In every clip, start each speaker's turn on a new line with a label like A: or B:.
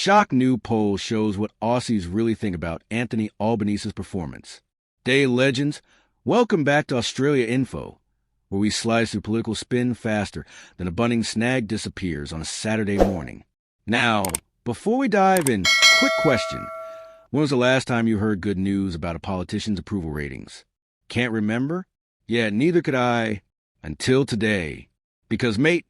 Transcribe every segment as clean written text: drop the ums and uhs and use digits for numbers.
A: Shock new poll shows what Aussies really think about Anthony Albanese's performance. Day legends, welcome back to Australia Info, where we slice through political spin faster than a bunning snag disappears on a Saturday morning. Now, before we dive in, quick question. When was the last time you heard good news about a politician's approval ratings? Can't remember? Yeah, neither could I until today. Because, mate,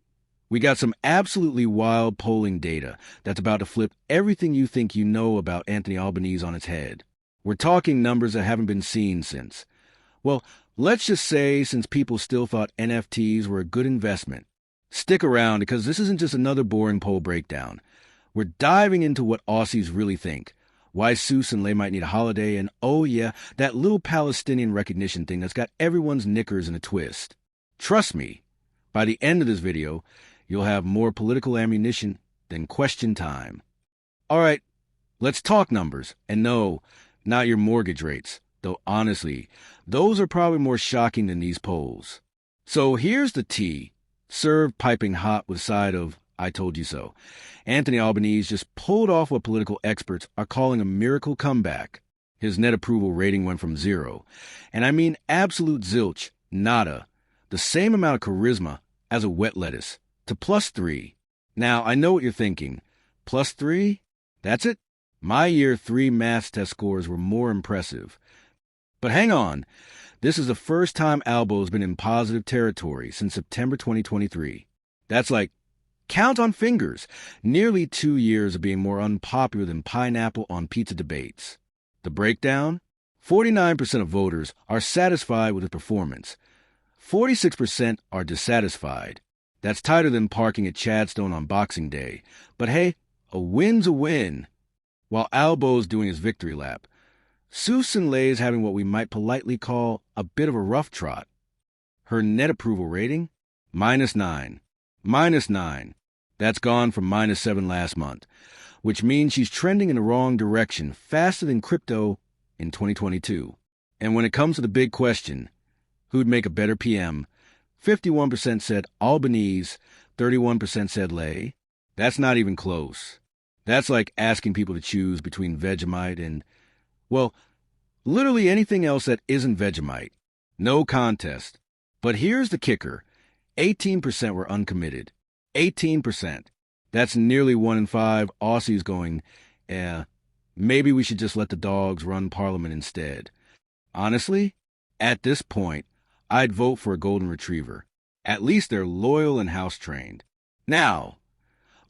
A: we got some absolutely wild polling data that's about to flip everything you think you know about Anthony Albanese on its head. We're talking numbers that haven't been seen since, well, let's just say since people still thought NFTs were a good investment. Stick around because this isn't just another boring poll breakdown. We're diving into what Aussies really think, why Seuss and Lay might need a holiday, and oh yeah, that little Palestinian recognition thing that's got everyone's knickers in a twist. Trust me, by the end of this video, you'll have more political ammunition than question time. All right, let's talk numbers. And no, not your mortgage rates, though honestly, those are probably more shocking than these polls. So here's the tea, served piping hot with a side of I told you so. Anthony Albanese just pulled off what political experts are calling a miracle comeback. His net approval rating went from 0, and I mean absolute zilch, nada, the same amount of charisma as a wet lettuce, to +3. Now, I know what you're thinking. +3? That's it? My year 3 maths test scores were more impressive. But hang on. This is the first time Albo's been in positive territory since September 2023. That's like, count on fingers, nearly 2 years of being more unpopular than pineapple on pizza debates. The breakdown? 49% of voters are satisfied with his performance. 46% are dissatisfied. That's tighter than parking at Chadstone on Boxing Day. But hey, a win's a win. While Albo's doing his victory lap, Seuss and Lay's having what we might politely call a bit of a rough trot. Her net approval rating? -9. -9. That's gone from -7 last month, which means she's trending in the wrong direction faster than crypto in 2022. And when it comes to the big question, who'd make a better PM? 51% said Albanese, 31% said Lay. That's not even close. That's like asking people to choose between Vegemite and, well, literally anything else that isn't Vegemite. No contest. But here's the kicker. 18% were uncommitted. 18%. That's nearly 1 in 5 Aussies going, maybe we should just let the dogs run Parliament instead. Honestly, at this point, I'd vote for a golden retriever. At least they're loyal and house-trained. Now,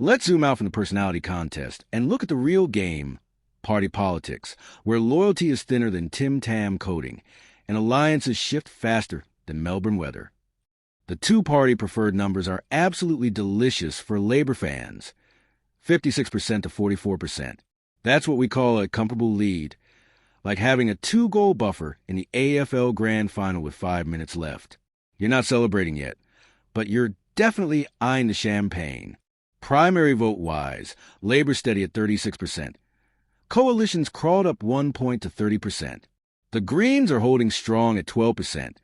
A: let's zoom out from the personality contest and look at the real game, party politics, where loyalty is thinner than Tim Tam coding and alliances shift faster than Melbourne weather. The two-party preferred numbers are absolutely delicious for Labour fans, 56% to 44%. That's what we call a comfortable lead, like having a 2-goal buffer in the AFL Grand Final with 5 minutes left. You're not celebrating yet, but you're definitely eyeing the champagne. Primary vote-wise, Labour steady at 36%. Coalitions crawled up 1 point to 30%. The Greens are holding strong at 12%,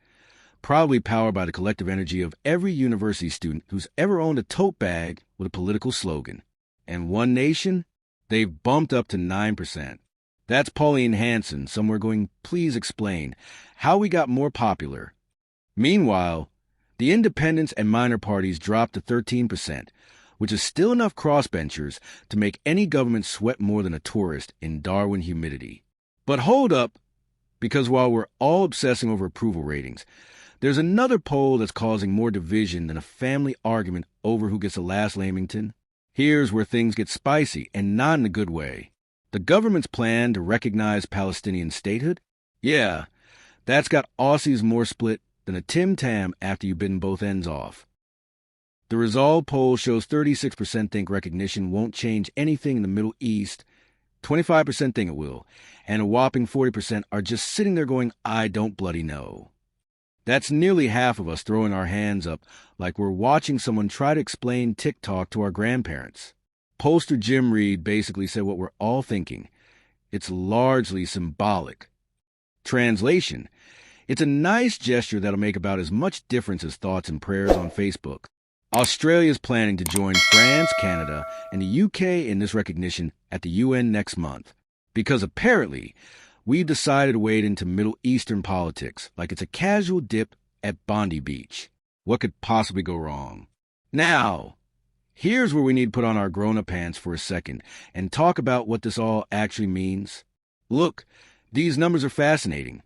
A: probably powered by the collective energy of every university student who's ever owned a tote bag with a political slogan. And One Nation, they've bumped up to 9%. That's Pauline Hanson somewhere going, please explain how we got more popular. Meanwhile, the independents and minor parties dropped to 13%, which is still enough crossbenchers to make any government sweat more than a tourist in Darwin humidity. But hold up, because while we're all obsessing over approval ratings, there's another poll that's causing more division than a family argument over who gets the last Lamington. Here's where things get spicy, and not in a good way. The government's plan to recognize Palestinian statehood? Yeah, that's got Aussies more split than a Tim Tam after you've bitten both ends off. The Resolve poll shows 36% think recognition won't change anything in the Middle East, 25% think it will, and a whopping 40% are just sitting there going, I don't bloody know. That's nearly half of us throwing our hands up like we're watching someone try to explain TikTok to our grandparents. Pollster Jim Reed basically said what we're all thinking. It's largely symbolic. Translation: it's a nice gesture that'll make about as much difference as thoughts and prayers on Facebook. Australia is planning to join France, Canada, and the UK in this recognition at the UN next month. Because apparently, we've decided to wade into Middle Eastern politics like it's a casual dip at Bondi Beach. What could possibly go wrong? Now, here's where we need to put on our grown-up pants for a second and talk about what this all actually means. Look, these numbers are fascinating.